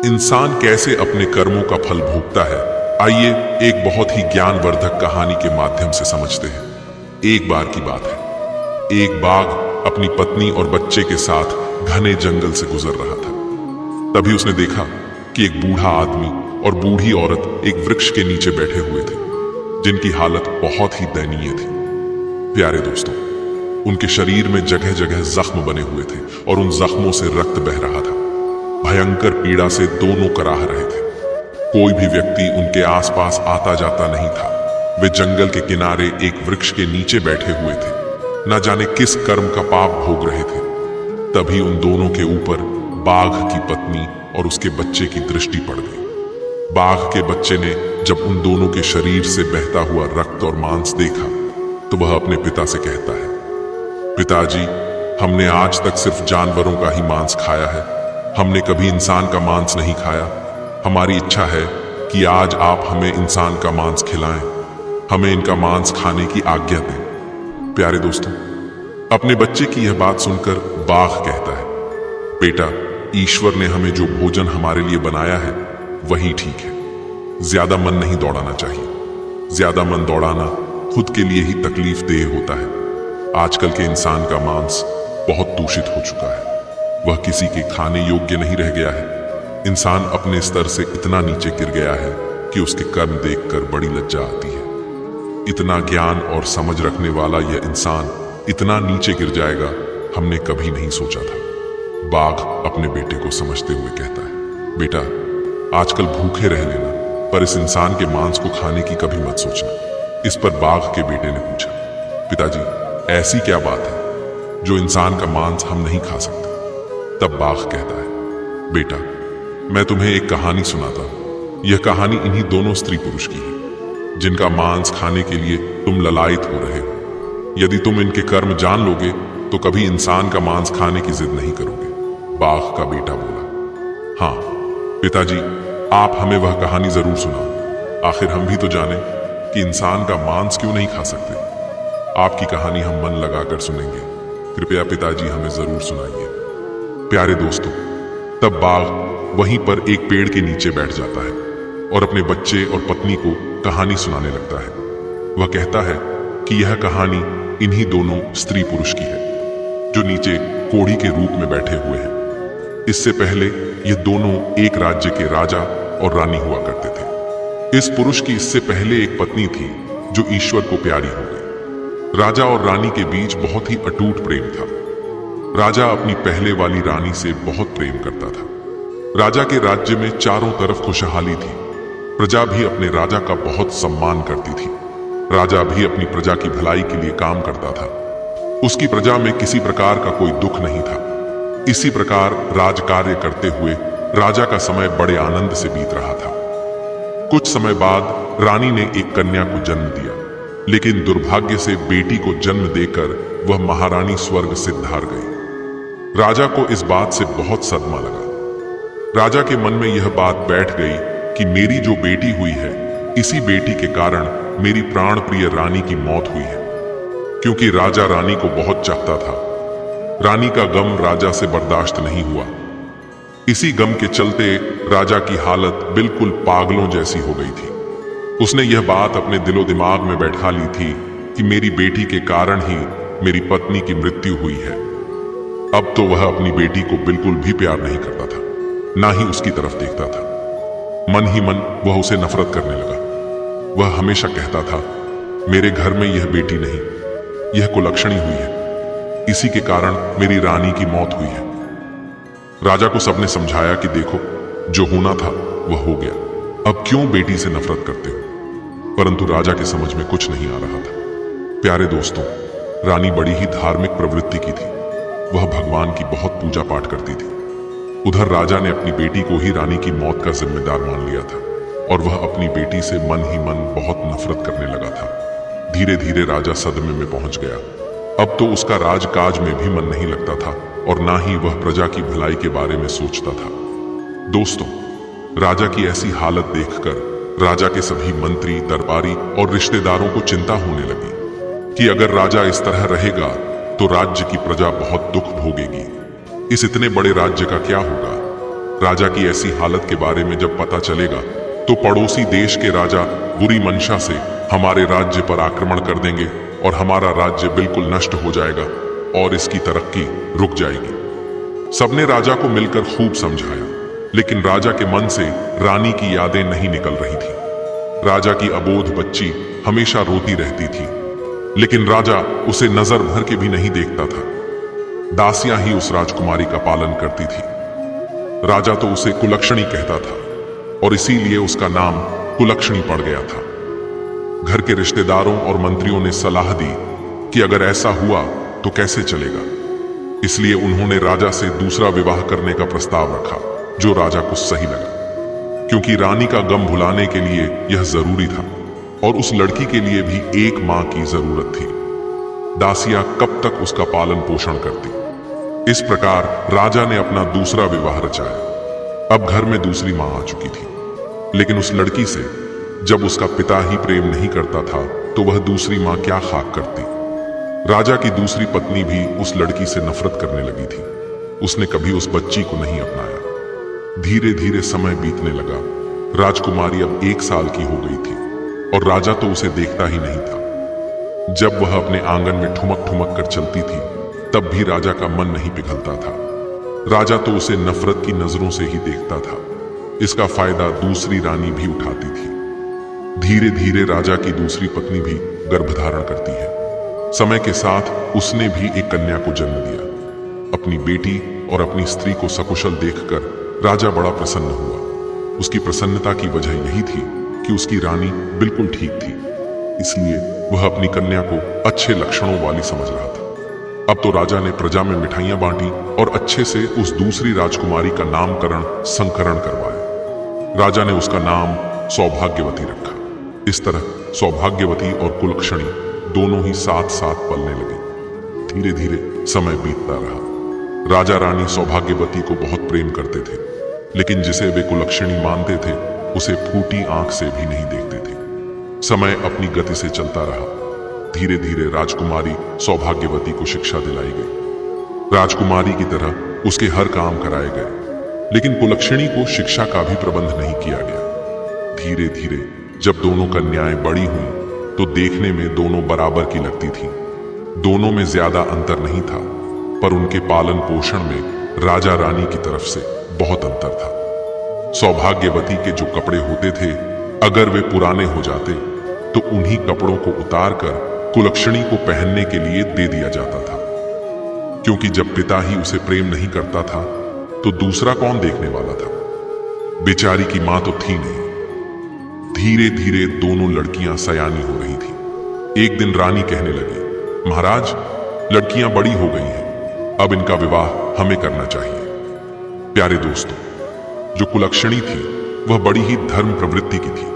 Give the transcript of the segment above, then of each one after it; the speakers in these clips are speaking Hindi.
इंसान कैसे अपने कर्मों का फल भोगता है, आइए एक बहुत ही ज्ञानवर्धक कहानी के माध्यम से समझते हैं। एक बार की बात है, एक बाघ अपनी पत्नी और बच्चे के साथ घने जंगल से गुजर रहा था। तभी उसने देखा कि एक बूढ़ा आदमी और बूढ़ी औरत एक वृक्ष के नीचे बैठे हुए थे, जिनकी हालत बहुत ही दयनीय थी। प्यारे दोस्तों, उनके शरीर में जगह जगह जख्म बने हुए थे और उन जख्मों से रक्त बह रहा था। भयंकर पीड़ा से दोनों कराह रहे थे। कोई भी व्यक्ति उनके आसपास आता जाता नहीं था। वे जंगल के किनारे एक वृक्ष के नीचे बैठे हुए थे, न जाने किस कर्म का पाप भोग रहे थे। तभी उन दोनों के ऊपर बाघ की पत्नी और उसके बच्चे की दृष्टि पड़ गई। बाघ के बच्चे ने जब उन दोनों के शरीर से बहता हुआ रक्त और मांस देखा तो वह अपने पिता से कहता है, पिताजी, हमने आज तक सिर्फ जानवरों का ही मांस खाया है, हमने कभी इंसान का मांस नहीं खाया। हमारी इच्छा है कि आज आप हमें इंसान का मांस खिलाएं, हमें इनका मांस खाने की आज्ञा दें। प्यारे दोस्तों, अपने बच्चे की यह बात सुनकर बाघ कहता है, बेटा, ईश्वर ने हमें जो भोजन हमारे लिए बनाया है वही ठीक है। ज्यादा मन नहीं दौड़ाना चाहिए। ज्यादा मन दौड़ाना खुद के लिए ही तकलीफ देह होता है। आजकल के इंसान का मांस बहुत दूषित हो चुका है, वह किसी के खाने योग्य नहीं रह गया है। इंसान अपने स्तर से इतना नीचे गिर गया है कि उसके कर्म देखकर बड़ी लज्जा आती है। इतना ज्ञान और समझ रखने वाला यह इंसान इतना नीचे गिर जाएगा, हमने कभी नहीं सोचा था। बाघ अपने बेटे को समझते हुए कहता है, बेटा, आजकल भूखे रह लेना, पर इस इंसान के मांस को खाने की कभी मत सोचना। इस पर बाघ के बेटे ने पूछा, पिताजी, ऐसी क्या बात है जो इंसान का मांस हम नहीं खा सकते? तब बाघ कहता है, बेटा, मैं तुम्हें एक कहानी सुनाता हूं। यह कहानी इन्हीं दोनों स्त्री पुरुष की है, जिनका मांस खाने के लिए तुम ललायत हो रहे हो। यदि तुम इनके कर्म जान लोगे तो कभी इंसान का मांस खाने की जिद नहीं करोगे। बाघ का बेटा बोला, हाँ पिताजी, आप हमें वह कहानी जरूर सुनाओ। आखिर हम भी तो जाने कि इंसान का मांस क्यों नहीं खा सकते। आपकी कहानी हम मन लगाकर सुनेंगे। कृपया पिताजी हमें जरूर सुनाइए। प्यारे दोस्तों, तब बाघ वहीं पर एक पेड़ के नीचे बैठ जाता है और अपने बच्चे और पत्नी को कहानी सुनाने लगता है। वह कहता है कि यह कहानी इन्हीं दोनों स्त्री पुरुष की है, जो नीचे कोढ़ी के रूप में बैठे हुए हैं। इससे पहले ये दोनों एक राज्य के राजा और रानी हुआ करते थे। इस पुरुष की इससे पहले एक पत्नी थी जो ईश्वर को प्यारी हो गई। राजा और रानी के बीच बहुत ही अटूट प्रेम था। राजा अपनी पहले वाली रानी से बहुत प्रेम करता था। राजा के राज्य में चारों तरफ खुशहाली थी। प्रजा भी अपने राजा का बहुत सम्मान करती थी। राजा भी अपनी प्रजा की भलाई के लिए काम करता था। उसकी प्रजा में किसी प्रकार का कोई दुख नहीं था। इसी प्रकार राज कार्य करते हुए राजा का समय बड़े आनंद से बीत रहा था। कुछ समय बाद रानी ने एक कन्या को जन्म दिया, लेकिन दुर्भाग्य से बेटी को जन्म देकर वह महारानी स्वर्ग से धार गई। राजा को इस बात से बहुत सदमा लगा। राजा के मन में यह बात बैठ गई कि मेरी जो बेटी हुई है, इसी बेटी के कारण मेरी प्राण प्रिय रानी की मौत हुई है। क्योंकि राजा रानी को बहुत चाहता था, रानी का गम राजा से बर्दाश्त नहीं हुआ। इसी गम के चलते राजा की हालत बिल्कुल पागलों जैसी हो गई थी। उसने यह बात अपने दिलो दिमाग में बैठा ली थी कि मेरी बेटी के कारण ही मेरी पत्नी की मृत्यु हुई है। अब तो वह अपनी बेटी को बिल्कुल भी प्यार नहीं करता था, ना ही उसकी तरफ देखता था। मन ही मन वह उसे नफरत करने लगा। वह हमेशा कहता था, मेरे घर में यह बेटी नहीं, यह कुलक्षणी हुई है, इसी के कारण मेरी रानी की मौत हुई है। राजा को सबने समझाया कि देखो, जो होना था वह हो गया, अब क्यों बेटी से नफरत करते हो? परंतु राजा के समझ में कुछ नहीं आ रहा था। प्यारे दोस्तों, रानी बड़ी ही धार्मिक प्रवृत्ति की थी। वह भगवान की बहुत पूजा पाठ करती थी। उधर राजा ने अपनी बेटी को ही रानी की मौत का जिम्मेदार मान लिया था और वह अपनी बेटी से मन ही मन बहुत नफरत करने लगा था। धीरे धीरे राजा सदमे में पहुंच गया। अब तो उसका राजकाज में भी मन नहीं लगता था और ना ही वह प्रजा की भलाई के बारे में सोचता था। दोस्तों, राजा की ऐसी हालत देखकर राजा के सभी मंत्री, दरबारी और रिश्तेदारों को चिंता होने लगी कि अगर राजा इस तरह रहेगा तो राज्य की प्रजा बहुत दुख भोगेगी। इस इतने बड़े राज्य का क्या होगा? राजा की ऐसी हालत के बारे में जब पता चलेगा तो पड़ोसी देश के राजा बुरी मंशा से हमारे राज्य पर आक्रमण कर देंगे और हमारा राज्य बिल्कुल नष्ट हो जाएगा और इसकी तरक्की रुक जाएगी। सबने राजा को मिलकर खूब समझाया, लेकिन राजा के मन से रानी की यादें नहीं निकल रही थी। राजा की अबोध बच्ची हमेशा रोती रहती थी, लेकिन राजा उसे नजर भर के भी नहीं देखता था। दासियां ही उस राजकुमारी का पालन करती थी। राजा तो उसे कुलक्षणी कहता था और इसीलिए उसका नाम कुलक्षणी पड़ गया था। घर के रिश्तेदारों और मंत्रियों ने सलाह दी कि अगर ऐसा हुआ तो कैसे चलेगा, इसलिए उन्होंने राजा से दूसरा विवाह करने का प्रस्ताव रखा, जो राजा को सही लगा, क्योंकि रानी का गम भुलाने के लिए यह जरूरी था और उस लड़की के लिए भी एक मां की जरूरत थी। दासियां कब तक उसका पालन पोषण करती। इस प्रकार राजा ने अपना दूसरा विवाह रचाया। अब घर में दूसरी मां आ चुकी थी, लेकिन उस लड़की से जब उसका पिता ही प्रेम नहीं करता था तो वह दूसरी मां क्या खाक करती। राजा की दूसरी पत्नी भी उस लड़की से नफरत करने लगी थी। उसने कभी उस बच्ची को नहीं अपनाया। धीरे धीरे समय बीतने लगा। राजकुमारी अब 1 साल की हो गई थी और राजा तो उसे देखता ही नहीं था। जब वह अपने आंगन में ठुमक ठुमक कर चलती थी तब भी राजा का मन नहीं पिघलता था। राजा तो उसे नफरत की नजरों से ही देखता था। इसका फायदा दूसरी रानी भी उठाती थी। धीरे धीरे राजा की दूसरी पत्नी भी गर्भधारण करती है। समय के साथ उसने भी एक कन्या को जन्म दिया। अपनी बेटी और अपनी स्त्री को सकुशल देखकर राजा बड़ा प्रसन्न हुआ। उसकी प्रसन्नता की वजह यही थी कि उसकी रानी बिल्कुल ठीक थी, इसलिए वह अपनी कन्या को अच्छे लक्षणों वाली समझ रहा था। अब तो राजा ने प्रजा में मिठाइयां बांटी और अच्छे से उस दूसरी राजकुमारी का नामकरण संकरण करवाया। राजा ने उसका नाम सौभाग्यवती रखा। इस तरह सौभाग्यवती और कुलक्षणी दोनों ही साथ साथ पलने लगे। धीरे धीरे समय बीतता रहा। राजा रानी सौभाग्यवती को बहुत प्रेम करते थे, लेकिन जिसे वे कुलक्षणी मानते थे उसे फूटी आंख से भी नहीं देखते थे। समय अपनी गति से चलता रहा। धीरे धीरे राजकुमारी सौभाग्यवती को शिक्षा दिलाई गई। राजकुमारी की तरह उसके हर काम कराए गए, लेकिन कुलक्षणी को शिक्षा का भी प्रबंध नहीं किया गया। धीरे धीरे जब दोनों कन्याएं बड़ी हुईं तो देखने में दोनों बराबर की लगती थीं। दोनों में ज्यादा अंतर नहीं था, पर उनके पालन पोषण में राजा रानी की तरफ से बहुत अंतर था। सौभाग्यवती के जो कपड़े होते थे, अगर वे पुराने हो जाते तो उन्हीं कपड़ों को उतार कर कुलक्षणी को पहनने के लिए दे दिया जाता था, क्योंकि जब पिता ही उसे प्रेम नहीं करता था तो दूसरा कौन देखने वाला था। बेचारी की मां तो थी नहीं। धीरे धीरे दोनों लड़कियां सयानी हो रही थी। एक दिन रानी कहने लगी, महाराज, लड़कियां बड़ी हो गई हैं, अब इनका विवाह हमें करना चाहिए। प्यारे दोस्तों, जो कुलक्षणी थी वह बड़ी ही धर्म प्रवृत्ति की थी।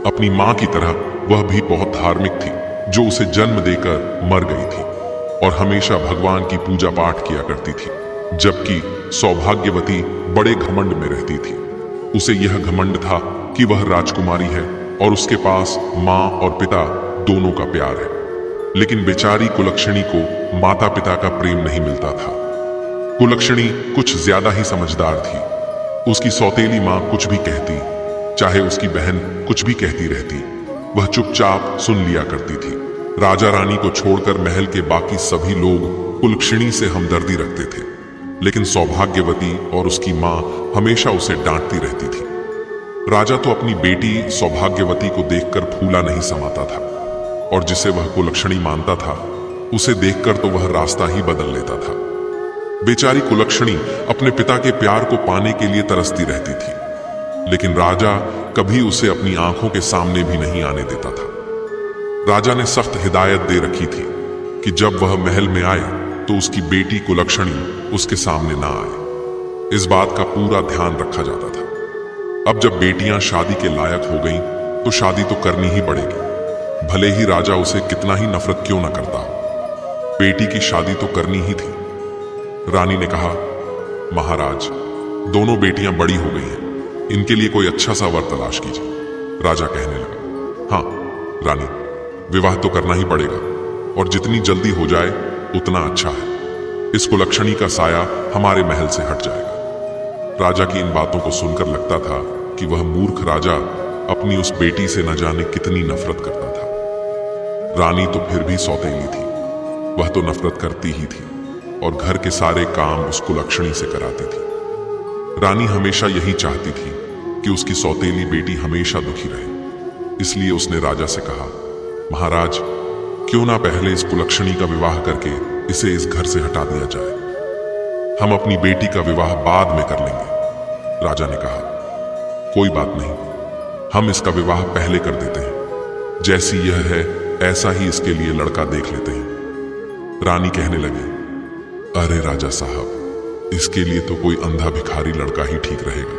अपनी मां की तरह वह भी बहुत धार्मिक थी, जो उसे जन्म देकर मर गई थी और हमेशा भगवान की पूजा पाठ किया करती थी। जबकि सौभाग्यवती बड़े घमंड में रहती थी। उसे यह घमंड था कि वह राजकुमारी है और उसके पास मां और पिता दोनों का प्यार है, लेकिन बेचारी कुलक्षणी को माता पिता का प्रेम नहीं मिलता था। कुलक्षणी कुछ ज्यादा ही समझदार थी। उसकी सौतेली मां कुछ भी कहती, चाहे उसकी बहन कुछ भी कहती रहती, वह चुपचाप सुन लिया करती थी। राजा रानी को छोड़कर महल के बाकी सभी लोग कुलक्षणी से हमदर्दी रखते थे, लेकिन सौभाग्यवती और उसकी मां हमेशा उसे डांटती रहती थी। राजा तो अपनी बेटी सौभाग्यवती को देखकर फूला नहीं समाता था, और जिसे वह कुलक्षणी मानता था उसे देखकर तो वह रास्ता ही बदल लेता था। बेचारी कुलक्षणी अपने पिता के प्यार को पाने के लिए तरसती रहती थी, लेकिन राजा कभी उसे अपनी आंखों के सामने भी नहीं आने देता था। राजा ने सख्त हिदायत दे रखी थी कि जब वह महल में आए तो उसकी बेटी कुलक्षणी उसके सामने ना आए। इस बात का पूरा ध्यान रखा जाता था। अब जब बेटियां शादी के लायक हो गईं, तो शादी तो करनी ही पड़ेगी, भले ही राजा उसे कितना ही नफरत क्यों न करता हो। बेटी की शादी तो करनी ही थी। रानी ने कहा, महाराज, दोनों बेटियां बड़ी हो गई हैं, इनके लिए कोई अच्छा सा वर तलाश कीजिए। राजा कहने लगा, हाँ रानी, विवाह तो करना ही पड़ेगा, और जितनी जल्दी हो जाए उतना अच्छा है। इस कुलक्षणी का साया हमारे महल से हट जाएगा। राजा की इन बातों को सुनकर लगता था कि वह मूर्ख राजा अपनी उस बेटी से न जाने कितनी नफरत करता था। रानी तो फिर भी सौतेली थी, वह तो नफरत करती ही थी और घर के सारे काम उस कुलक्षणी से कराती थी। रानी हमेशा यही चाहती थी कि उसकी सौतेली बेटी हमेशा दुखी रहे। इसलिए उसने राजा से कहा, महाराज, क्यों ना पहले इस कुलक्षणी का विवाह करके इसे इस घर से हटा दिया जाए। हम अपनी बेटी का विवाह बाद में कर लेंगे। राजा ने कहा, कोई बात नहीं, हम इसका विवाह पहले कर देते हैं। जैसी यह है ऐसा ही इसके लिए लड़का देख लेते हैं। रानी कहने लगी, अरे राजा साहब, इसके लिए तो कोई अंधा भिखारी लड़का ही ठीक रहेगा।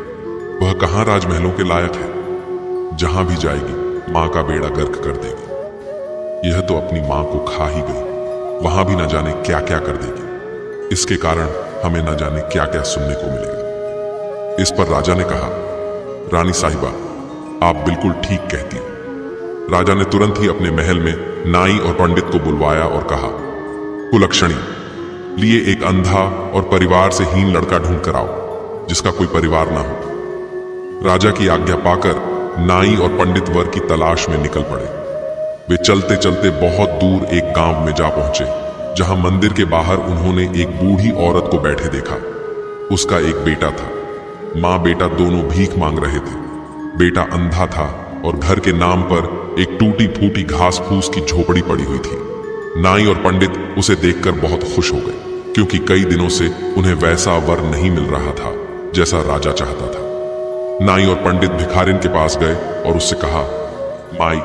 वह कहां राजमहलों के लायक है। जहां भी जाएगी मां का बेड़ा गर्क कर देगी। यह तो अपनी मां को खा ही गई, वहां भी न जाने क्या क्या कर देगी। इसके कारण हमें न जाने क्या क्या सुनने को मिलेगा। इस पर राजा ने कहा, रानी साहिबा, आप बिल्कुल ठीक कहती हो। राजा ने तुरंत ही अपने महल में नाई और पंडित को बुलवाया और कहा, कुलक्षणी, लिए एक अंधा और परिवार से हीन लड़का ढूंढ कर आओ, जिसका कोई परिवार ना हो। राजा की आज्ञा पाकर नाई और पंडित वर की तलाश में निकल पड़े। वे चलते चलते बहुत दूर एक गांव में जा पहुंचे, जहां मंदिर के बाहर उन्होंने एक बूढ़ी औरत को बैठे देखा। उसका एक बेटा था। मां बेटा दोनों भीख मांग रहे थे। बेटा अंधा था और घर के नाम पर एक टूटी फूटी घास फूस की झोपड़ी पड़ी हुई थी। नाई और पंडित उसे देखकर बहुत खुश हो गए, क्योंकि कई दिनों से उन्हें वैसा वर नहीं मिल रहा था जैसा राजा चाहता था। नाई और पंडित भिखारिन के पास गए और उससे कहा, माई,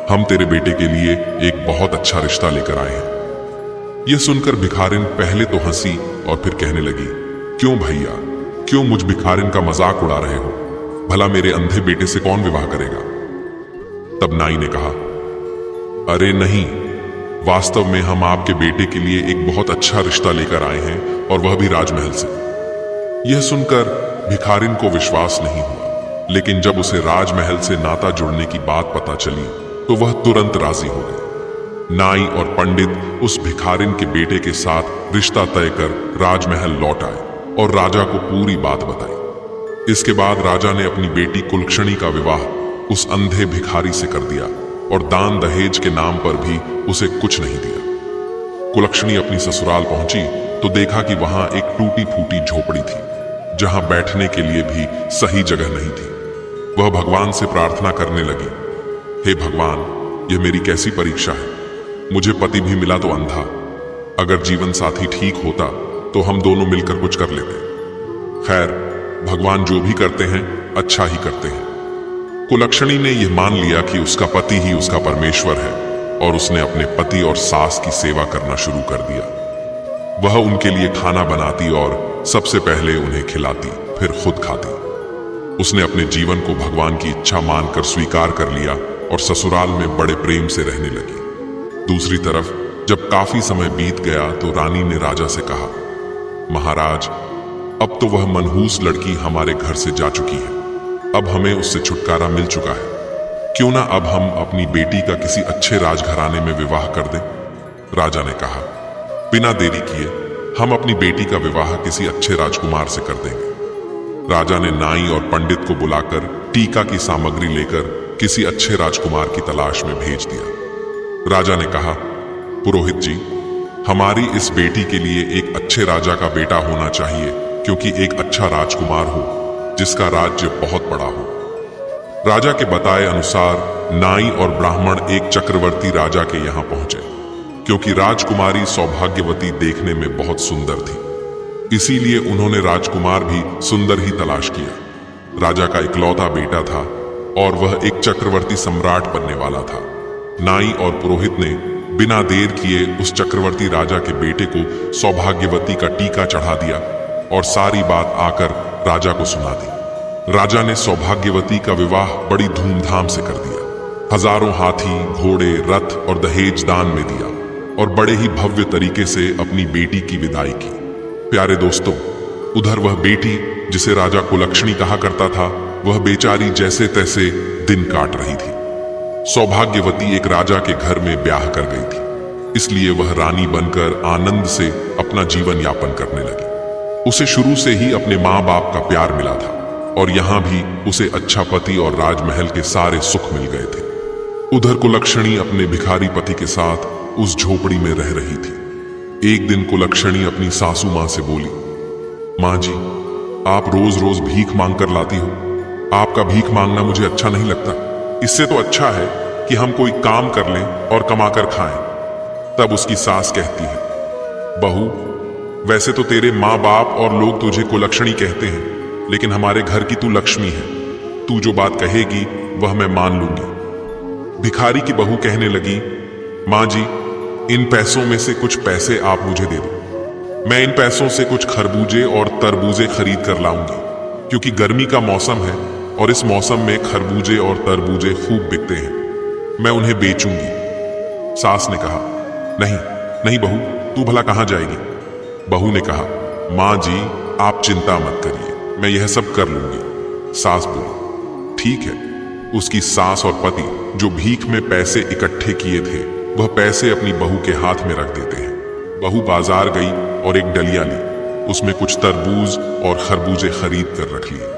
हम तेरे बेटे के लिए एक बहुत अच्छा रिश्ता लेकर आए हैं। यह सुनकर भिखारिन पहले तो हंसी और फिर कहने लगी, क्यों भैया, क्यों मुझ भिखारिन का मजाक उड़ा रहे हो? भला मेरे अंधे बेटे से कौन विवाह करेगा? तब नाई ने कहा, अरे नहीं, वास्तव में हम आपके बेटे के लिए एक बहुत अच्छा रिश्ता लेकर आए हैं, और वह भी राजमहल से। यह सुनकर भिखारिन को विश्वास नहीं हुआ, लेकिन जब उसे राजमहल से नाता जुड़ने की बात पता चली तो वह तुरंत राजी हो गई। नाई और पंडित उस भिखारिन के बेटे के साथ रिश्ता तय कर राजमहल लौट आए और राजा को पूरी बात बताई। इसके बाद राजा ने अपनी बेटी कुलक्षणी का विवाह उस अंधे भिखारी से कर दिया और दान दहेज के नाम पर भी उसे कुछ नहीं दिया। कुलक्षणी अपनी ससुराल पहुंची तो देखा कि वहां एक टूटी फूटी झोपड़ी थी, जहां बैठने के लिए भी सही जगह नहीं थी। वह भगवान से प्रार्थना करने लगी, हे भगवान, यह मेरी कैसी परीक्षा है। मुझे पति भी मिला तो अंधा। अगर जीवन साथी ठीक होता तो हम दोनों मिलकर कुछ कर लेते। खैर, भगवान जो भी करते हैं अच्छा ही करते हैं। कुलक्षणी ने यह मान लिया कि उसका पति ही उसका परमेश्वर है, और उसने अपने पति और सास की सेवा करना शुरू कर दिया। वह उनके लिए खाना बनाती और सबसे पहले उन्हें खिलाती, फिर खुद खाती। उसने अपने जीवन को भगवान की इच्छा मानकर स्वीकार कर लिया और ससुराल में बड़े प्रेम से रहने लगी। दूसरी तरफ जब काफी समय बीत गया तो रानी ने राजा से कहा, महाराज, अब तो वह मनहूस लड़की हमारे घर से जा चुकी है। अब हमें उससे छुटकारा मिल चुका है। क्यों ना अब हम अपनी बेटी का किसी अच्छे राजघराने में विवाह कर दें? राजा ने कहा, बिना देरी किए हम अपनी बेटी का विवाह किसी अच्छे राजकुमार से कर देंगे। राजा ने नाई और पंडित को बुलाकर टीका की सामग्री लेकर किसी अच्छे राजकुमार की तलाश में भेज दिया। राजा ने कहा, पुरोहित जी, हमारी इस बेटी के लिए एक अच्छे राजा का बेटा होना चाहिए, क्योंकि एक अच्छा राजकुमार हो जिसका राज्य बहुत बड़ा हो। राजा के बताए अनुसार नाई और ब्राह्मण एक चक्रवर्ती राजा के यहां पहुंचे, क्योंकि राजकुमारी सौभाग्यवती देखने में बहुत सुंदर थी। इसीलिए उन्होंने राजकुमार भी सुंदर ही तलाश किया। राजा का इकलौता बेटा था और वह एक चक्रवर्ती सम्राट बनने वाला था। नाई और पुरोहित ने बिना देर किए उस चक्रवर्ती राजा के बेटे को सौभाग्यवती का टीका चढ़ा दिया और सारी बात आकर राजा को सुना दी। राजा ने सौभाग्यवती का विवाह बड़ी धूमधाम से कर दिया। हजारों हाथी, घोड़े, रथ और दहेज दान में दिया और बड़े ही भव्य तरीके से अपनी बेटी की विदाई की। प्यारे दोस्तों, उधर वह बेटी जिसे राजा कुलक्षणी कहा करता था, वह बेचारी जैसे तैसे दिन काट रही थी। सौभाग्यवती एक राजा के घर में ब्याह कर गई थी, इसलिए वह रानी बनकर आनंद से अपना जीवन यापन करने लगी। उसे शुरू से ही अपने माँ बाप का प्यार मिला था और यहाँ भी उसे अच्छा पति और राजमहल के सारे सुख मिल गए थे। उधर कुलक्षणी अपने भिखारी पति के साथ उस झोपड़ी में रह रही थी। एक दिन कुलक्षणी अपनी सासू माँ से बोली, माँ जी, आप रोज रोज भीख मांग कर लाती हो। आपका भीख मांगना मुझे अच्छा नहीं लगता। इससे तो अच्छा है कि हम कोई काम कर लें और कमाकर खाएं। तब उसकी सास कहती है, बहू, वैसे तो तेरे माँ बाप और लोग तुझे कुलक्षणी कहते हैं, लेकिन हमारे घर की तू लक्ष्मी है। तू जो बात कहेगी वह मैं मान लूंगी। भिखारी की बहू कहने लगी, माँ जी, इन पैसों में से कुछ पैसे आप मुझे दे दो। मैं इन पैसों से कुछ खरबूजे और तरबूजे खरीद कर लाऊंगी, क्योंकि गर्मी का मौसम है और इस मौसम में खरबूजे और तरबूजे खूब बिकते हैं। मैं उन्हें बेचूंगी। सास ने कहा, नहीं नहीं बहू, तू भला कहाँ जाएगी? बहू ने कहा, माँ जी, आप चिंता मत करिए, मैं यह सब कर लूंगी। सास बोली, ठीक है। उसकी सास और पति जो भीख में पैसे इकट्ठे किए थे, वह पैसे अपनी बहू के हाथ में रख देते हैं। बहू बाजार गई और एक डलिया ली, उसमें कुछ तरबूज और खरबूजे खरीद कर रख लिए।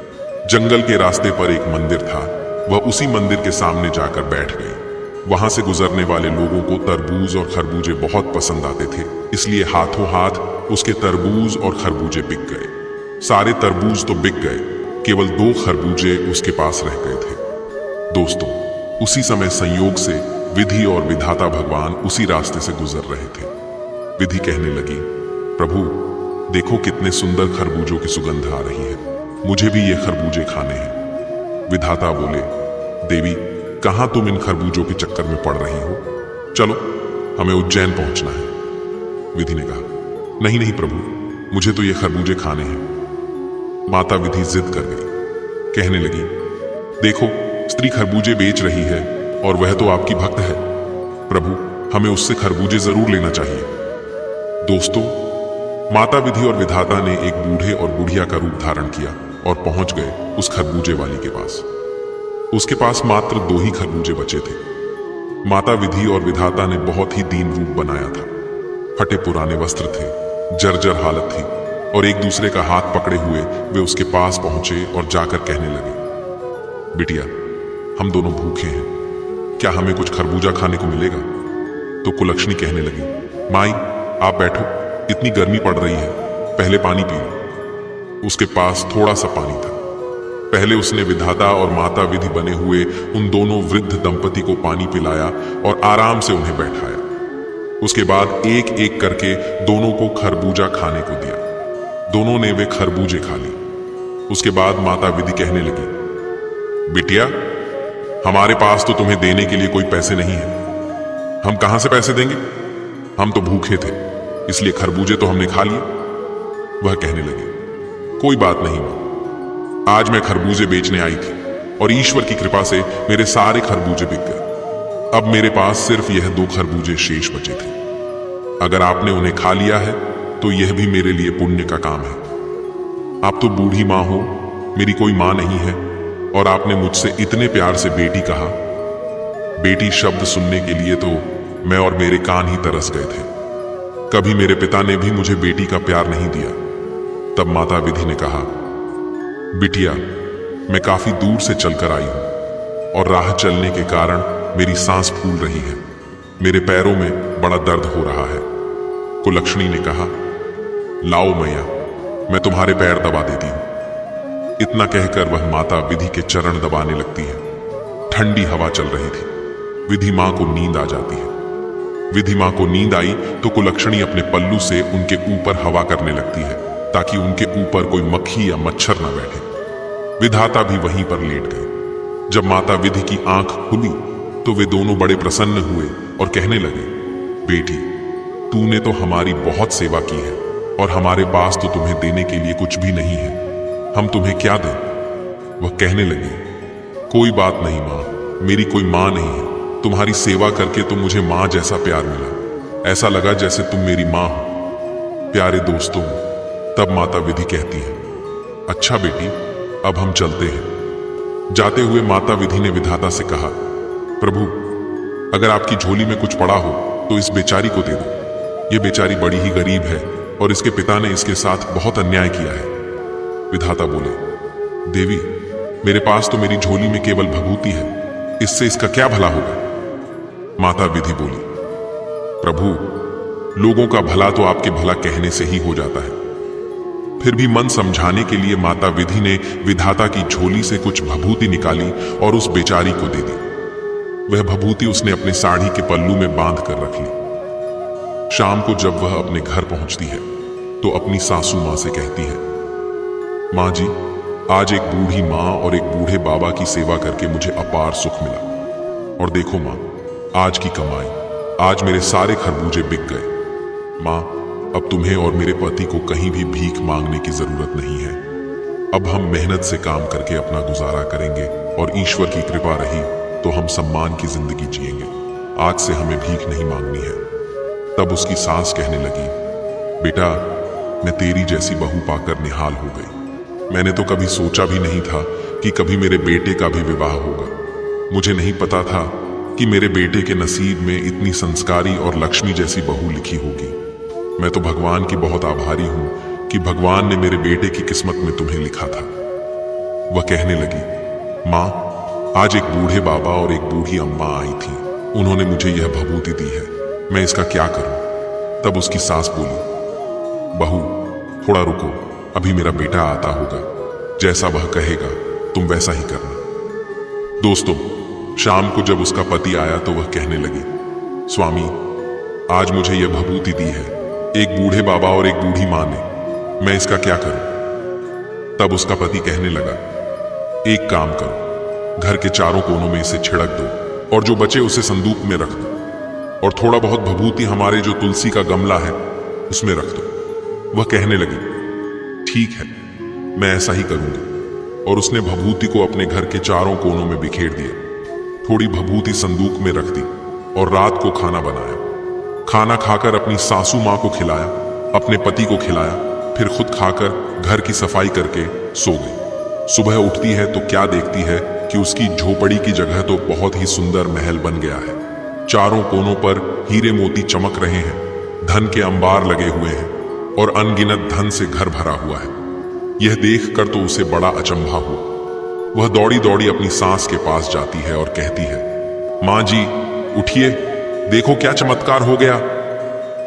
जंगल के रास्ते पर एक मंदिर था, वह उसी मंदिर के सामने जाकर बैठ गई। वहां से गुजरने वाले लोगों को तरबूज और खरबूजे बहुत पसंद आते थे, इसलिए हाथों हाथ उसके तरबूज और खरबूजे बिक गए। सारे तरबूज तो बिक गए, केवल 2 खरबूजे उसके पास रह गए थे। दोस्तों, उसी समय संयोग से विधि और विधाता भगवान उसी रास्ते से गुजर रहे थे। विधि कहने लगी, प्रभु, देखो कितने सुंदर खरबूजों की सुगंध आ रही है, मुझे भी ये खरबूजे खाने हैं। विधाता बोले, देवी, कहां तुम इन खरबूजों के चक्कर में पड़ रही हो? चलो, हमें उज्जैन पहुंचना है। विधि ने कहा, नहीं नहीं प्रभु, मुझे तो ये खरबूजे खाने हैं। माता विधि जिद कर गई, कहने लगी, देखो, स्त्री खरबूजे बेच रही है और वह तो आपकी भक्त है। प्रभु, हमें उससे खरबूजे जरूर लेना चाहिए। दोस्तों, माता विधि और विधाता ने एक बूढ़े और बुढ़िया का रूप धारण किया और पहुंच गए उस खरबूजे वाली के पास। उसके पास मात्र 2 ही खरबूजे बचे थे। माता विधि और विधाता ने बहुत ही दीन रूप बनाया था। फटे पुराने वस्त्र थे, जर्जर हालत थी और एक दूसरे का हाथ पकड़े हुए वे उसके पास पहुंचे और जाकर कहने लगे, बिटिया, हम दोनों भूखे हैं, क्या हमें कुछ खरबूजा खाने को मिलेगा? तो कुलक्षणी कहने लगी, माई, आप बैठो, इतनी गर्मी पड़ रही है, पहले पानी पी लो। उसके पास थोड़ा सा पानी था। पहले उसने विधाता और माता विधि बने हुए उन दोनों वृद्ध दंपति को पानी पिलाया और आराम से उन्हें बैठाया। उसके बाद एक एक करके दोनों को खरबूजा खाने को दिया। दोनों ने वे खरबूजे खा लिए। उसके बाद माता विधि कहने लगी, बिटिया, हमारे पास तो तुम्हें देने के लिए कोई पैसे नहीं है। हम कहां से पैसे देंगे? हम तो भूखे थे, इसलिए खरबूजे तो हमने खा लिए। वह कहने लगी, कोई बात नहीं मां, आज मैं खरबूजे बेचने आई थी और ईश्वर की कृपा से मेरे सारे खरबूजे बिक गए। अब मेरे पास सिर्फ यह 2 खरबूजे शेष बचे थे। अगर आपने उन्हें खा लिया है तो यह भी मेरे लिए पुण्य का काम है। आप तो बूढ़ी मां हो, मेरी कोई मां नहीं है, और आपने मुझसे इतने प्यार से बेटी कहा। बेटी शब्द सुनने के लिए तो मैं और मेरे कान ही तरस गए थे। कभी मेरे पिता ने भी मुझे बेटी का प्यार नहीं दिया। तब माता विधि ने कहा, बिटिया, मैं काफी दूर से चलकर आई हूं और राह चलने के कारण मेरी सांस फूल रही है, मेरे पैरों में बड़ा दर्द हो रहा है। कुलक्षणी ने कहा, लाओ मैया, मैं तुम्हारे पैर दबा देती हूं। इतना कहकर वह माता विधि के चरण दबाने लगती है। ठंडी हवा चल रही थी। विधि मां को नींद आ जाती है। विधि मां को नींद आई तो कुलक्षणी अपने पल्लू से उनके ऊपर हवा करने लगती है ताकि उनके ऊपर कोई मक्खी या मच्छर न बैठे। विधाता भी वहीं पर लेट गए। जब माता विधि की आंख खुली तो वे दोनों बड़े प्रसन्न हुए और कहने लगे, बेटी, तूने तो हमारी बहुत सेवा की है और हमारे पास तो तुम्हें देने के लिए कुछ भी नहीं है, हम तुम्हें क्या दें? वह कहने लगी, कोई बात नहीं मां, मेरी कोई मां नहीं है। तुम्हारी सेवा करके तो मुझे मां जैसा प्यार मिला, ऐसा लगा जैसे तुम मेरी मां हो। प्यारे दोस्तों, तब माता विधि कहती है, अच्छा बेटी, अब हम चलते हैं। जाते हुए माता विधि ने विधाता से कहा, प्रभु, अगर आपकी झोली में कुछ पड़ा हो तो इस बेचारी को दे दो। ये बेचारी बड़ी ही गरीब है और इसके पिता ने इसके साथ बहुत अन्याय किया है। विधाता बोले, देवी, मेरे पास तो मेरी झोली में केवल भभूति है, इससे इसका क्या भला होगा? माता विधि बोली, प्रभु, लोगों का भला तो आपके भला कहने से ही हो जाता है। फिर भी मन समझाने के लिए माता विधि ने विधाता की झोली से कुछ भभूति निकाली और उस बेचारी को दे दी। वह भभूति उसने अपने साड़ी के पल्लू में बांध कर रख ली। शाम को जब वह अपने घर पहुंचती है तो अपनी सासू मां से कहती है, मां जी, आज एक बूढ़ी मां और एक बूढ़े बाबा की सेवा करके मुझे अपार सुख मिला। और देखो मां, आज की कमाई, आज मेरे सारे खरबूजे बिक गए। मां, अब तुम्हें और मेरे पति को कहीं भी भीख मांगने की जरूरत नहीं है। अब हम मेहनत से काम करके अपना गुजारा करेंगे और ईश्वर की कृपा रही तो हम सम्मान की जिंदगी जिएंगे। आज से हमें भीख नहीं मांगनी है। तब उसकी सास कहने लगी, बेटा, मैं तेरी जैसी बहू पाकर निहाल हो गई। मैंने तो कभी सोचा भी नहीं था कि कभी मेरे बेटे का भी विवाह होगा। मुझे नहीं पता था कि मेरे बेटे के नसीब में इतनी संस्कारी और लक्ष्मी जैसी बहू लिखी होगी। मैं तो भगवान की बहुत आभारी हूं कि भगवान ने मेरे बेटे की किस्मत में तुम्हें लिखा था। वह कहने लगी, मां, आज एक बूढ़े बाबा और एक बूढ़ी अम्मा आई थी। उन्होंने मुझे यह भभूति दी है, मैं इसका क्या करूं? तब उसकी सास बोली, बहू, थोड़ा रुको, अभी मेरा बेटा आता होगा, जैसा वह कहेगा तुम वैसा ही करना। दोस्तों, शाम को जब उसका पति आया तो वह कहने लगी, स्वामी, आज मुझे यह भभूति दी है एक बूढ़े बाबा और एक बूढ़ी मां ने, मैं इसका क्या करूं? तब उसका पति कहने लगा, एक काम करो, घर के चारों कोनों में इसे छिड़क दो और जो बचे उसे संदूक में रख दो और थोड़ा बहुत भभूति हमारे जो तुलसी का गमला है उसमें रख दो। वह कहने लगी, ठीक है, मैं ऐसा ही करूंगी। और उसने भभूति को अपने घर के चारों कोनों में बिखेर दिया। थोड़ी भभूति संदूक में रख दी और रात को खाना बनाया। खाना खाकर अपनी सासू मां को खिलाया, अपने पति को खिलाया, फिर खुद खाकर घर की सफाई करके सो गई। सुबह उठती है तो क्या देखती है कि उसकी झोपड़ी की जगह तो बहुत ही सुंदर महल बन गया है। चारों कोनों पर हीरे मोती चमक रहे हैं, धन के अंबार लगे हुए हैं और अनगिनत धन से घर भरा हुआ है। यह देखकर तो उसे बड़ा अचंभा हुआ। वह दौड़ी दौड़ी अपनी सास के पास जाती है और कहती है, मां जी, उठिए, देखो क्या चमत्कार हो गया।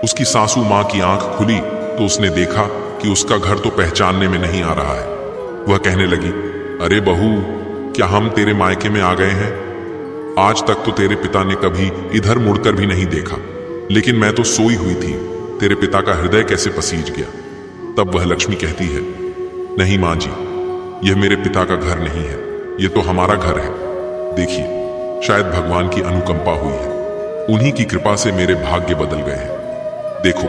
उसकी सासू मां की आंख खुली तो उसने देखा कि उसका घर तो पहचानने में नहीं आ रहा है। वह कहने लगी, अरे बहू, क्या हम तेरे मायके में आ गए हैं? आज तक तो तेरे पिता ने कभी इधर मुड़कर भी नहीं देखा, लेकिन मैं तो सोई हुई थी, तेरे पिता का हृदय कैसे पसीज गया। तब वह लक्ष्मी कहती है, नहीं मां जी, यह मेरे पिता का घर नहीं है, यह तो हमारा घर है। देखिए, शायद भगवान की अनुकंपा हुई है, उन्हीं की कृपा से मेरे भाग्य बदल गए हैं। देखो,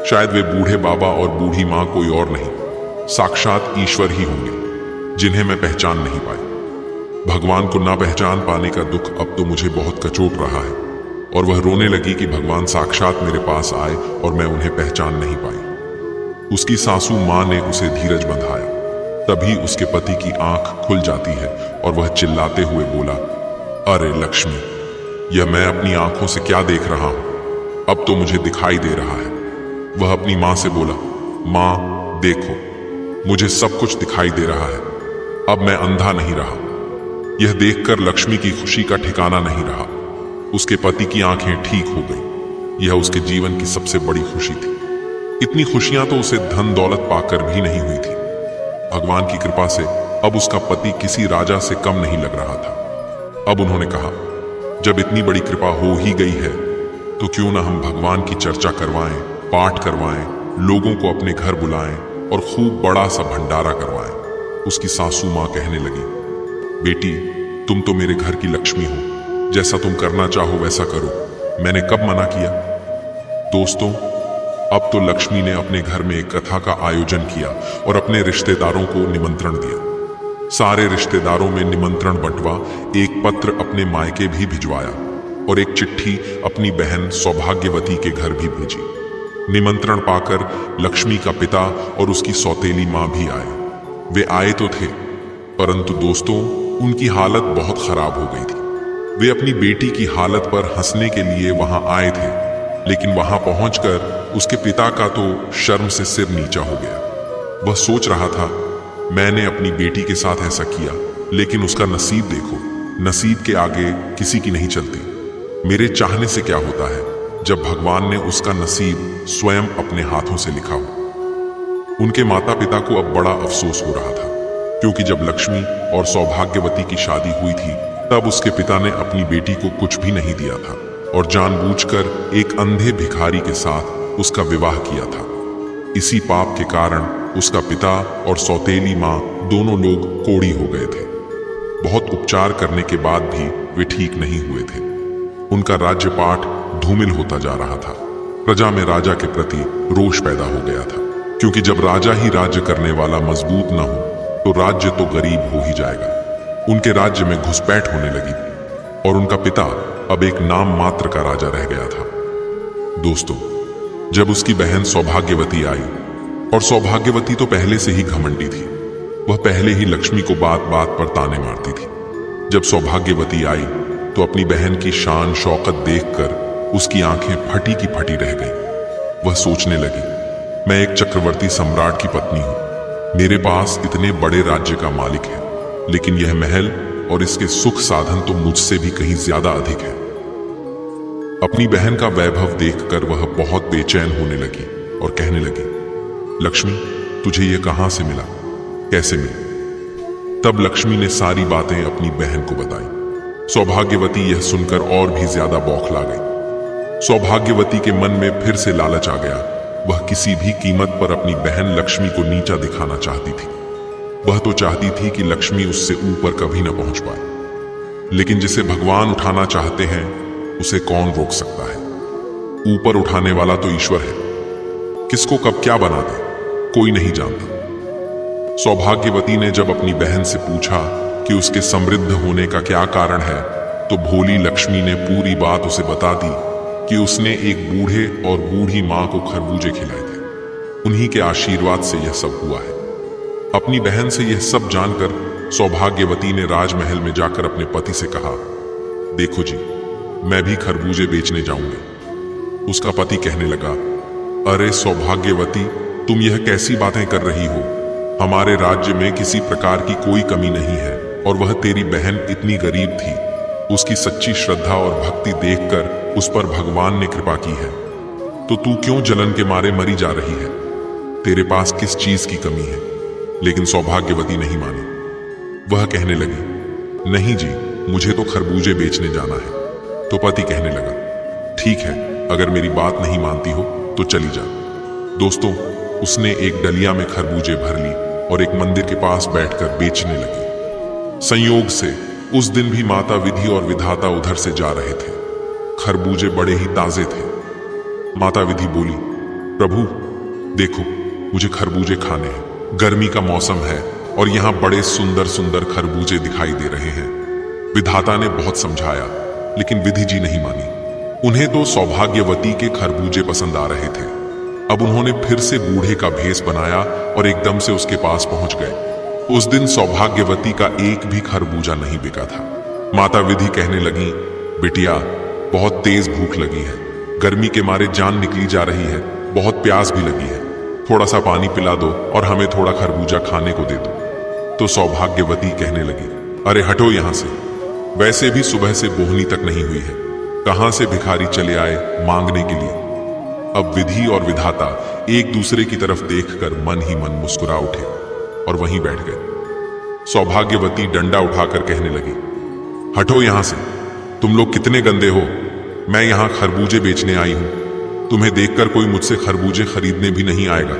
शायद वे बूढ़े बाबा और बूढ़ी मां कोई और नहीं, साक्षात ईश्वर ही होंगे, जिन्हें मैं पहचान नहीं पाई। भगवान को ना पहचान पाने का दुख अब तो मुझे बहुत कचोट रहा है। और वह रोने लगी कि भगवान साक्षात मेरे पास आए और मैं उन्हें पहचान नहीं पाई। उसकी सासू मां ने उसे धीरज बंधाया। तभी उसके पति की आंख खुल जाती है और वह चिल्लाते हुए बोला, अरे लक्ष्मी, यह मैं अपनी आंखों से क्या देख रहा हूं? अब तो मुझे दिखाई दे रहा है। वह अपनी मां से बोला, मां देखो, मुझे सब कुछ दिखाई दे रहा है, अब मैं अंधा नहीं रहा। यह देखकर लक्ष्मी की खुशी का ठिकाना नहीं रहा। उसके पति की आंखें ठीक हो गई। यह उसके जीवन की सबसे बड़ी खुशी थी। इतनी खुशियां तो उसे धन दौलत पाकर भी नहीं हुई थी। भगवान की कृपा से अब उसका पति किसी राजा से कम नहीं लग रहा था। अब उन्होंने कहा, जब इतनी बड़ी कृपा हो ही गई है तो क्यों ना हम भगवान की चर्चा करवाएं, पाठ करवाएं, लोगों को अपने घर बुलाएं और खूब बड़ा सा भंडारा करवाएं। उसकी सासू मां कहने लगी, बेटी, तुम तो मेरे घर की लक्ष्मी हो, जैसा तुम करना चाहो वैसा करो, मैंने कब मना किया। दोस्तों, अब तो लक्ष्मी ने अपने घर में एक कथा का आयोजन किया और अपने रिश्तेदारों को निमंत्रण दिया। सारे रिश्तेदारों में निमंत्रण बंटवा, एक पत्र अपने मायके भी भिजवाया और एक चिट्ठी अपनी बहन सौभाग्यवती के घर भी भेजी। निमंत्रण पाकर लक्ष्मी का पिता और उसकी सौतेली मां भी आए। वे आए तो थे, परंतु दोस्तों, उनकी हालत बहुत खराब हो गई थी। वे अपनी बेटी की हालत पर हंसने के लिए वहां आए थे, लेकिन वहां पहुंचकर उसके पिता का तो शर्म से सिर नीचा हो गया। वह सोच रहा था, मैंने अपनी बेटी के साथ ऐसा किया, लेकिन उसका नसीब देखो, नसीब के आगे किसी की नहीं चलती। मेरे चाहने से क्या होता है जब भगवान ने उसका नसीब स्वयं अपने हाथों से लिखा हो। उनके माता पिता को अब बड़ा अफसोस हो रहा था, क्योंकि जब लक्ष्मी और सौभाग्यवती की शादी हुई थी तब उसके पिता ने अपनी बेटी को कुछ भी नहीं दिया था और जानबूझकर एक अंधे भिखारी के साथ उसका विवाह किया था। इसी पाप के कारण उसका पिता और सौतेली माँ दोनों लोग कोढ़ी हो गए थे। बहुत उपचार करने के बाद भी वे ठीक नहीं हुए थे। उनका राज्यपाठ धूमिल होता जा रहा था। प्रजा में राजा के प्रति रोष पैदा हो गया था, क्योंकि जब राजा ही राज्य करने वाला मजबूत न हो तो राज्य तो गरीब हो ही जाएगा। उनके राज्य में घुसपैठ होने लगी और उनका पिता अब एक नाम मात्र का राजा रह गया था। दोस्तों, जब उसकी बहन सौभाग्यवती आई, और सौभाग्यवती तो पहले से ही घमंडी थी, वह पहले ही लक्ष्मी को बात बात पर ताने मारती थी। जब सौभाग्यवती आई तो अपनी बहन की शान शौकत देखकर उसकी आंखें फटी की फटी रह गईं। वह सोचने लगी, मैं एक चक्रवर्ती सम्राट की पत्नी हूं, मेरे पास इतने बड़े राज्य का मालिक है, लेकिन यह महल और इसके सुख साधन तो मुझसे भी कहीं ज्यादा अधिक है। अपनी बहन का वैभव देखकर वह बहुत बेचैन होने लगी और कहने लगी, लक्ष्मी, तुझे यह कहां से मिला, कैसे मिला? तब लक्ष्मी ने सारी बातें अपनी बहन को बताई। सौभाग्यवती यह सुनकर और भी ज्यादा बौखला गई। सौभाग्यवती के मन में फिर से लालच आ गया। वह किसी भी कीमत पर अपनी बहन लक्ष्मी को नीचा दिखाना चाहती थी। वह तो चाहती थी कि लक्ष्मी उससे ऊपर कभी न पहुंच पाए, लेकिन जिसे भगवान उठाना चाहते हैं उसे कौन रोक सकता है? ऊपर उठाने वाला तो ईश्वर है, किसको कब क्या बना दे कोई नहीं जानता। सौभाग्यवती ने जब अपनी बहन से पूछा कि उसके समृद्ध होने का क्या कारण है, तो भोली लक्ष्मी ने पूरी बात उसे बता दी कि उसने एक बूढ़े और बूढ़ी मां को खरबूजे खिलाए थे। उन्हीं के आशीर्वाद से यह सब हुआ है। अपनी बहन से यह सब जानकर सौभाग्यवती ने राजमहल में जाकर अपने पति से कहा, देखो जी, मैं भी खरबूजे बेचने जाऊंगी। उसका पति कहने लगा, अरे सौभाग्यवती, तुम यह कैसी बातें कर रही हो? हमारे राज्य में किसी प्रकार की कोई कमी नहीं है, और वह तेरी बहन इतनी गरीब थी, उसकी सच्ची श्रद्धा और भक्ति देखकर उस पर भगवान ने कृपा की है, तो तू क्यों जलन के मारे मरी जा रही है? तेरे पास किस चीज की कमी है? लेकिन सौभाग्यवती नहीं मानी। वह कहने लगी, नहीं जी, मुझे तो खरबूजे बेचने जाना है। तो पति कहने लगा, ठीक है, अगर मेरी बात नहीं मानती हो तो चली जा। दोस्तों, उसने एक डलिया में खरबूजे भर ली और एक मंदिर के पास बैठकर बेचने लगी। संयोग से उस दिन भी माता विधि और विधाता उधर से जा रहे थे। खरबूजे बड़े ही ताजे थे। माता विधि बोली, प्रभु देखो, मुझे खरबूजे खाने हैं, गर्मी का मौसम है और यहाँ बड़े सुंदर सुंदर खरबूजे दिखाई दे रहे हैं। विधाता ने बहुत समझाया, लेकिन विधि जी नहीं मानी। उन्हें तो सौभाग्यवती के खरबूजे पसंद आ रहे थे। अब उन्होंने फिर से बूढ़े का भेष बनाया और एकदम से उसके पास पहुंच गए। उस दिन सौभाग्यवती का एक भी खरबूजा नहीं बिका था। माता विधि कहने लगी, बिटिया, बहुत तेज भूख लगी है, गर्मी के मारे जान निकली जा रही है, बहुत प्यास भी लगी है, थोड़ा सा पानी पिला दो और हमें थोड़ा खरबूजा खाने को दे दो। तो सौभाग्यवती कहने लगी, अरे हटो यहां से, वैसे भी सुबह से बोहनी तक नहीं हुई है, कहां से भिखारी चले आए मांगने के लिए। अब विधि और विधाता एक दूसरे की तरफ देखकर मन ही मन मुस्कुरा उठे और वहीं बैठ गए। सौभाग्यवती डंडा उठाकर कहने लगी, हटो यहां से, तुम लोग कितने गंदे हो, मैं यहां खरबूजे बेचने आई हूं, तुम्हें देखकर कोई मुझसे खरबूजे खरीदने भी नहीं आएगा।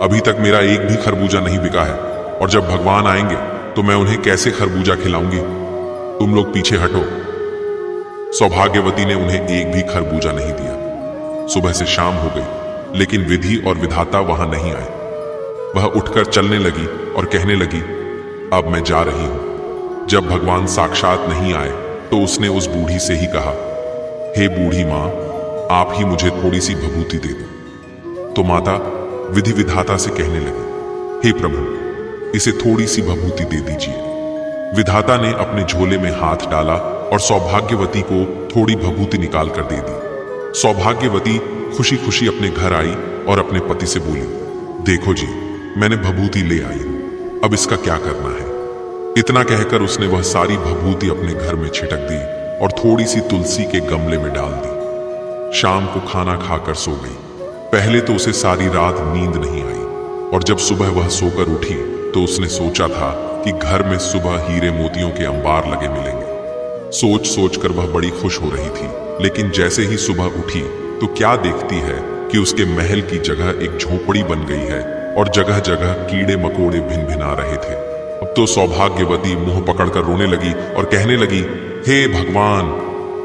अभी तक मेरा एक भी खरबूजा नहीं बिका है, और जब भगवान आएंगे तो मैं उन्हें कैसे खरबूजा खिलाऊंगी? तुम लोग पीछे हटो। सौभाग्यवती ने उन्हें एक भी खरबूजा नहीं दिया। सुबह से शाम हो गई, लेकिन विधि और विधाता वहां नहीं आए। वह उठकर चलने लगी और कहने लगी, अब मैं जा रही हूं। जब भगवान साक्षात नहीं आए तो उसने उस बूढ़ी से ही कहा, हे बूढ़ी मां, आप ही मुझे थोड़ी सी भभूति दे दो। तो माता विधि विधाता से कहने लगी, हे प्रभु, इसे थोड़ी सी भभूति दे दीजिए। विधाता ने अपने झोले में हाथ डाला और सौभाग्यवती को थोड़ी भभूति निकाल कर दे दी। सौभाग्यवती खुशी खुशी अपने घर आई और अपने पति से बोली, देखो जी, मैंने भभूति ले आई हूं, अब इसका क्या करना है। इतना कहकर उसने वह सारी भभूति अपने घर में छिटक दी और थोड़ी सी तुलसी के गमले में डाल दी। शाम को खाना खाकर सो गई। पहले तो उसे सारी रात नींद नहीं आई और जब सुबह वह सोकर उठी तो उसने सोचा था कि घर में सुबह हीरे मोतियों के अंबार लगे मिलेंगे। सोच सोच कर वह बड़ी खुश हो रही थी, लेकिन जैसे ही सुबह उठी तो क्या देखती है कि उसके महल की जगह एक झोपड़ी बन गई है और जगह जगह कीड़े मकोड़े भिन भिना रहे थे। अब तो सौभाग्यवती मुंह पकड़कर रोने लगी और कहने लगी, हे भगवान।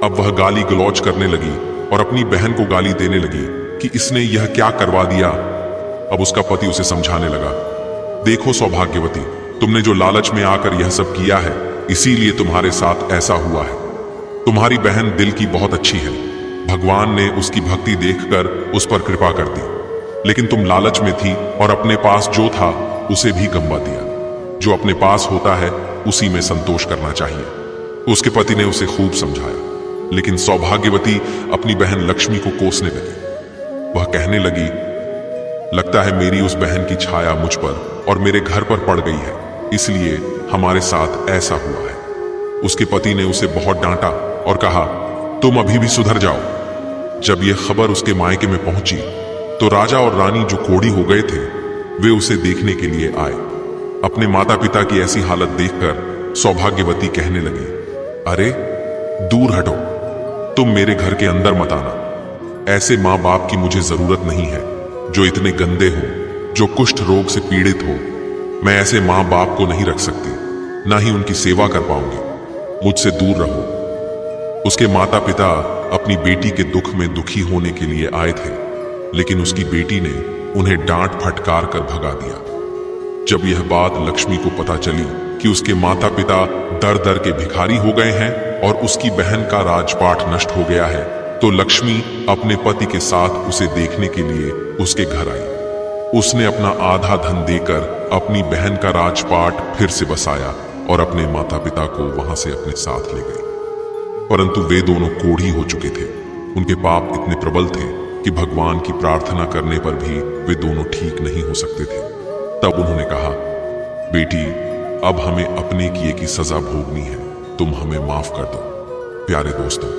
अब वह गाली गलौज करने लगी और अपनी बहन को गाली देने लगी कि इसने यह क्या करवा दिया। अब उसका पति उसे समझाने लगा, देखो सौभाग्यवती, तुमने जो लालच में आकर यह सब किया है, इसीलिए तुम्हारे साथ ऐसा हुआ है। तुम्हारी बहन दिल की बहुत अच्छी है, भगवान ने उसकी भक्ति देखकर उस पर कृपा कर दी, लेकिन तुम लालच में थी और अपने पास जो था उसे भी गंवा दिया। जो अपने पास होता है उसी में संतोष करना चाहिए। उसके पति ने उसे खूब समझाया, लेकिन सौभाग्यवती अपनी बहन लक्ष्मी को कोसने लगी। वह कहने लगी, लगता है मेरी उस बहन की छाया मुझ पर और मेरे घर पर पड़ गई है, इसलिए हमारे साथ ऐसा हुआ है। उसके पति ने उसे बहुत डांटा और कहा, तुम अभी भी सुधर जाओ। जब यह खबर उसके मायके में पहुंची तो राजा और रानी जो कोढ़ी हो गए थे वे उसे देखने के लिए आए। अपने माता पिता की ऐसी हालत देखकर सौभाग्यवती कहने लगी, अरे दूर हटो, तुम मेरे घर के अंदर मत आना। ऐसे माँ बाप की मुझे जरूरत नहीं है जो इतने गंदे हो, जो कुष्ठ रोग से पीड़ित हो। मैं ऐसे माँ बाप को नहीं रख सकती, ना ही उनकी सेवा कर पाऊंगी। मुझसे दूर रहो। उसके माता पिता अपनी बेटी के दुख में दुखी होने के लिए आए थे, लेकिन उसकी बेटी ने उन्हें डांट फटकार कर भगा दिया। जब यह बात लक्ष्मी को पता चली कि उसके माता पिता दर दर के भिखारी हो गए हैं और उसकी बहन का राजपाट नष्ट हो गया है, तो लक्ष्मी अपने पति के साथ उसे देखने के लिए उसके घर आई। उसने अपना आधा धन देकर अपनी बहन का राजपाट फिर से बसाया और अपने माता पिता को वहां से अपने साथ ले गई। परंतु वे दोनों कोढ़ी हो चुके थे। उनके पाप इतने प्रबल थे कि भगवान की प्रार्थना करने पर भी वे दोनों ठीक नहीं हो सकते थे। तब उन्होंने कहा, बेटी, अब हमें अपने किए की सजा भोगनी है, तुम हमें माफ कर दो। प्यारे दोस्तों,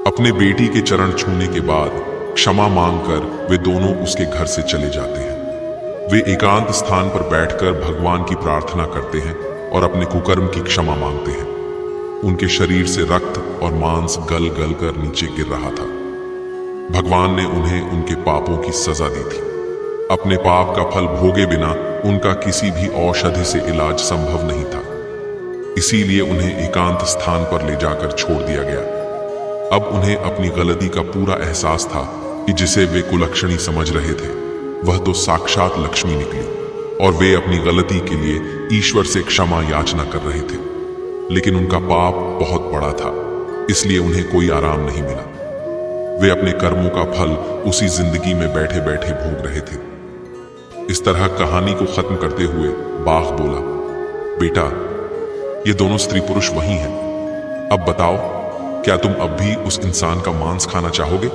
अपने बेटी के चरण छूने के बाद क्षमा मांगकर वे दोनों उसके घर से चले जाते हैं। वे एकांत स्थान पर बैठकर भगवान की प्रार्थना करते हैं और अपने कुकर्म की क्षमा मांगते हैं। उनके शरीर से रक्त और मांस गल गल कर नीचे गिर रहा था। भगवान ने उन्हें उनके पापों की सजा दी थी। अपने पाप का फल भोगे बिना उनका किसी भी औषधि से इलाज संभव नहीं था, इसीलिए उन्हें एकांत स्थान पर ले जाकर छोड़ दिया गया। अब उन्हें अपनी गलती का पूरा एहसास था कि जिसे वे कुलक्षणी समझ रहे थे वह तो साक्षात लक्ष्मी निकली और वे अपनी गलती के लिए ईश्वर से क्षमा याचना कर रहे थे। लेकिन उनका पाप बहुत बड़ा था, इसलिए उन्हें कोई आराम नहीं मिला। वे अपने कर्मों का फल उसी जिंदगी में बैठे बैठे भोग रहे थे। इस तरह कहानी को खत्म करते हुए बाघ बोला, बेटा, ये दोनों स्त्री पुरुष वही हैं। अब बताओ, क्या तुम अब भी उस इंसान का मांस खाना चाहोगे?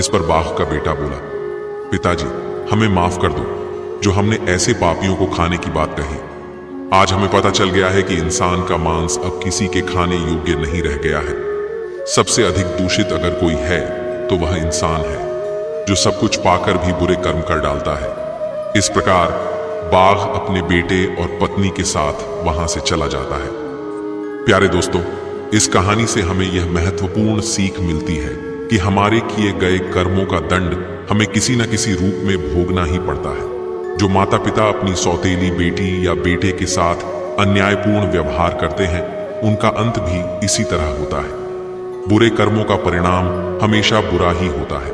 इस पर बाघ का बेटा बोला, पिताजी, हमें माफ कर दो जो हमने ऐसे पापियों को खाने की बात कही। आज हमें पता चल गया है कि इंसान का मांस अब किसी के खाने योग्य नहीं रह गया है। सबसे अधिक दूषित अगर कोई है तो वह इंसान है, जो सब कुछ पाकर भी बुरे कर्म कर डालता है। इस प्रकार बाघ अपने बेटे और पत्नी के साथ वहां से चला जाता है। प्यारे दोस्तों, इस कहानी से हमें यह महत्वपूर्ण सीख मिलती है कि हमारे किए गए कर्मों का दंड हमें किसी न किसी रूप में भोगना ही पड़ता है। जो माता पिता अपनी सौतेली बेटी या बेटे के साथ अन्यायपूर्ण व्यवहार करते हैं, उनका अंत भी इसी तरह होता है। बुरे कर्मों का परिणाम हमेशा बुरा ही होता है।